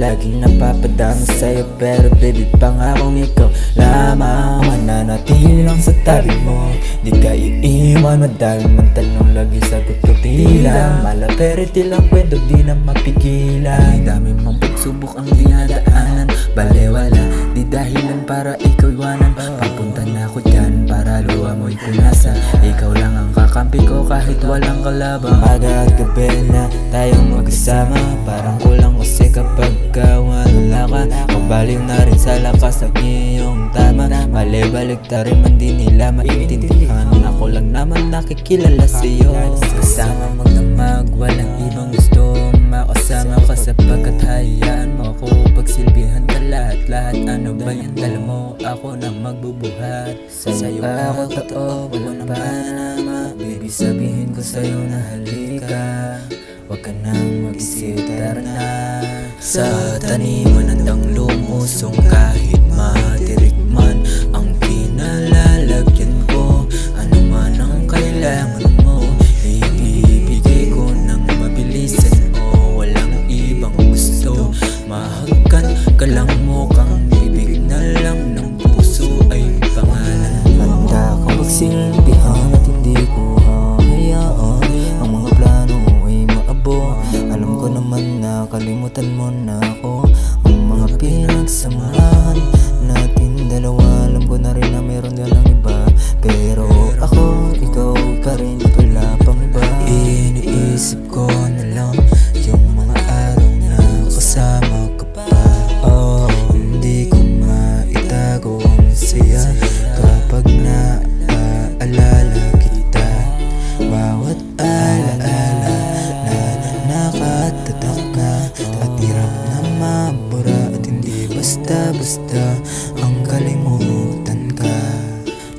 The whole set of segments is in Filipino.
laging napapadami sa'yo, pero baby pangakong ikaw lamang mananatili lang sa tabi mo. Di ka iiwan, madami man tanong, lagi sagot ko tila malaperity lang kwento, di na mapigilan. Dami mong pagsubok ang dinadaanan, balewala, di dahilan para ikaw iwanan. Papunta na ako dyan para luha mo'y punasan. Ikaw lang ang kakampi ko kahit walang kalabang. Umaga at gabi na tayong magkasama, parang kulang kasi kapag wala ka. Kabaliw na rin sa lakas ng iyong tama. Mali-baligtarin man di nila maintindihan. Ako lang naman nakikilala sa'yo. Kasama mo damag, walang ibang gusto makasama ka, sapagkat hayaan mo ako pagsilbihan ka lahat-lahat. Ano ba yan, dala mo ako na magbubuhat. Sa'yo ako totoo, walang panama. Baby sabihin ko sa'yo na halika, wag ka nang mag-isip, tara na. Sa taniman handang lumusong, kahit matirik man ang kinalalagyan ko. Ano man ang kailangan mo, ibibigay ko ng mabilisan o walang ibang gusto. Mahagkan ka lang, mukhang bibig na lang ng puso ay pangalan mo. Handa kang magsilbihan at hindi ko hahayaan ang mga plano ay maabo. Alam ko naman na kalimutan mo na ako. Ang mga pinagsamahan natin dalawa, alam ko na rin na meron ka lang iba, pero ako, ikaw ka rin, wala pang iba. Iniisip ko na lang yung mga araw na kasama ka pa. Oh, hindi ko maitago ang saya kapag naaalala kita. Bawat alaala na nakatatak ka, at hirap na mabura, at hindi basta-basta ang kalimutan ka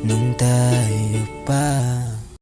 nung tayo